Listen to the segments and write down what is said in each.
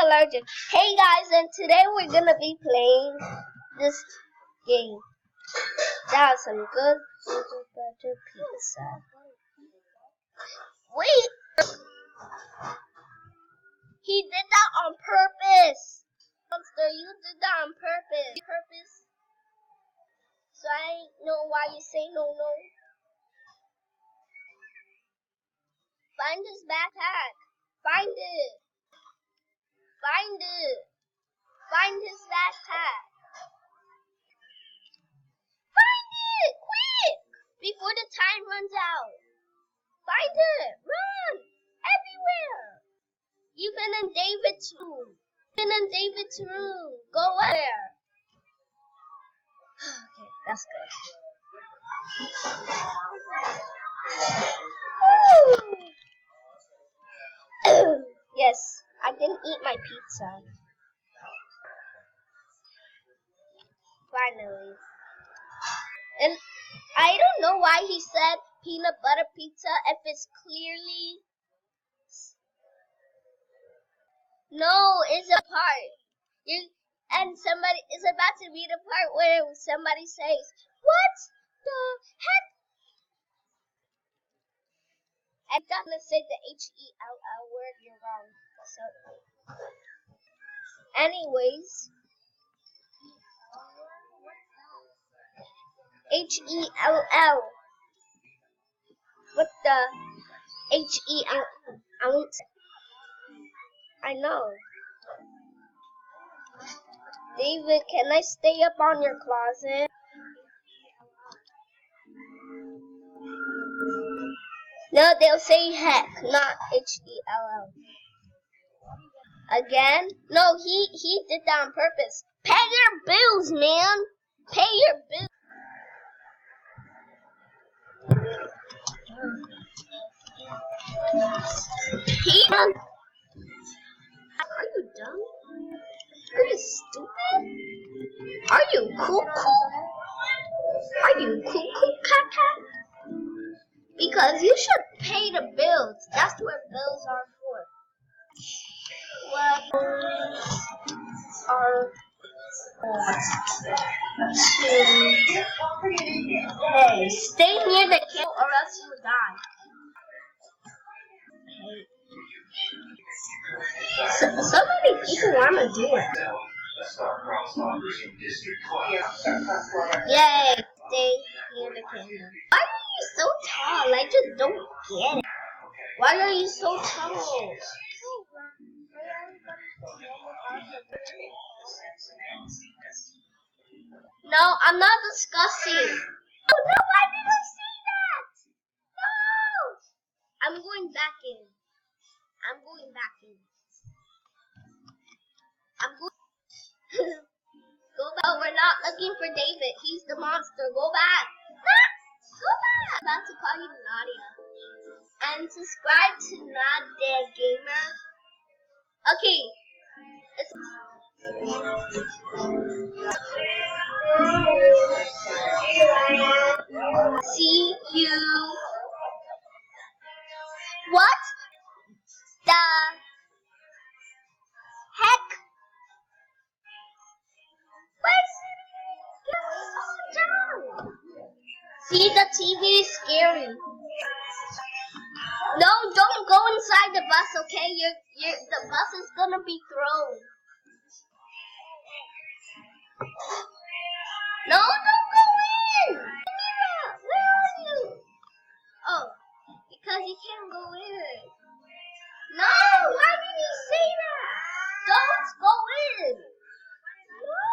allergic. Hey guys, and today we're gonna be playing this game. That was some good butter pizza. Wait! He did that on purpose! Monster, you did that on purpose. So I know why you say no. Find his backpack. Find it. Find his backpack. Find it! Quick! Before the time runs out. Find it! Run! Everywhere! Even in David's room. Go there. Okay, that's good. Yes, I didn't eat my pizza. Finally. And I don't know why he said peanut butter pizza if it's clearly... No, it's a part. And somebody is about to be the part where somebody says, "What the heck?" I'm not gonna say the H-E-L-L word, you're wrong. So, anyways, H-E-L-L. What the H-E-L-L? I won't say. I know. David, can I stay up on your closet? No, they'll say heck, not H-E-L-L. Again? No, he did that on purpose. Pay your bills, man. Pay your bills. Are you dumb? Are you stupid? Are you cuckoo? Are you cuckoo, cat? Because you should pay the bills. That's what bills are for. What are Hey, stay near the candle or else you will die. So many people want to do it. Yay, stay near the candle. Why are you so tall? I just don't get it. Why are you so tall? No, I'm not discussing. Oh no, why did I say that? No! I'm going back in. Go back. Oh, we're not looking for David. He's the monster. Go back. Go back. I'm about to call you Nadia. And subscribe to Nadia Gamer. Okay. See you. What the heck? See, the TV is scary. No, don't go inside the bus, okay? The bus is gonna be thrown. No, don't go in! Where are you? Oh, because you can't go in. No, why did you say that? Don't go in. No.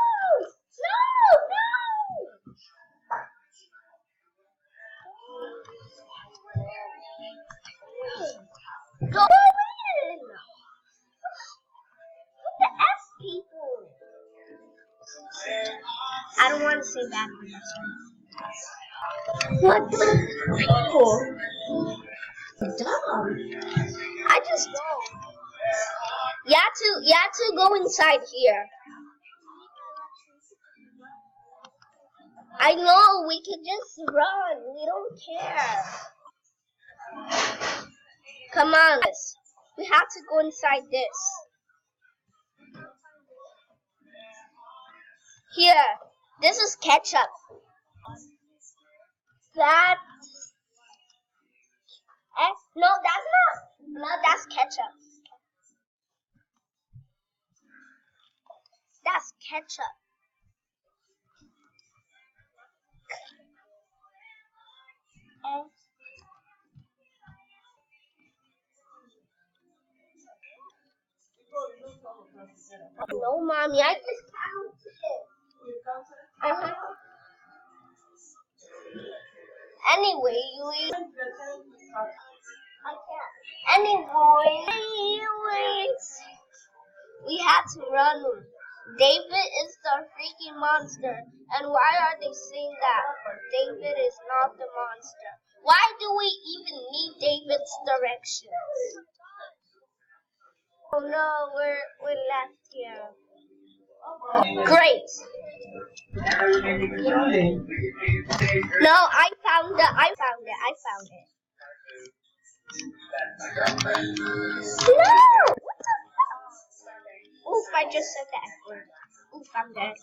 Go in. What the F people? I don't want to say that one. What the people? Dumb. I just don't. You have to go inside here. I know, we can just run. We don't care. Come on, we have to go inside this. Here, this is ketchup. That. No, that's not. No, that's ketchup. That's ketchup. No, mommy, I just counted. Anyway, I can't. Anyways, we had to run. David is the freaking monster. And why are they saying that David is not the monster? Why do we even need David's directions? Oh no, we're left here. Great. No, I found it. No! What the hell? Oof, I just said the F word. Oof, I'm dead.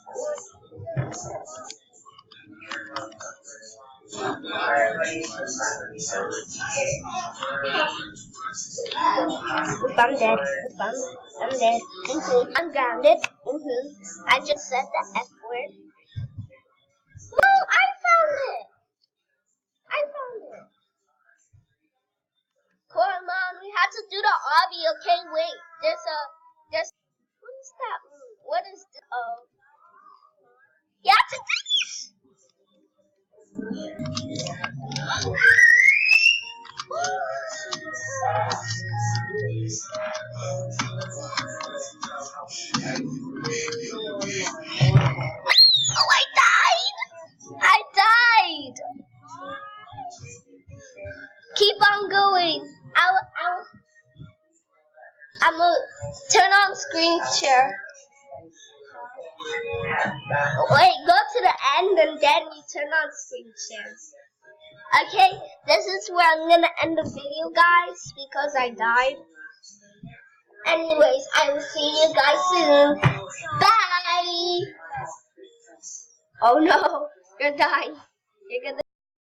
Oof, I'm dead. I'm dead. I'm grounded. I just said the F word. No, I found it. Come on, we have to do the obby. Okay, wait. There's. What is that? What is this? Oh. You have to do this. Oh, I died. Keep on going. I'm gonna turn on screen share. Wait, go to the end and then you turn on screen share. Okay, this is where I'm gonna end the video, guys, because I died. Anyways, I will see you guys soon. Bye. Oh no, you're dying. You're gonna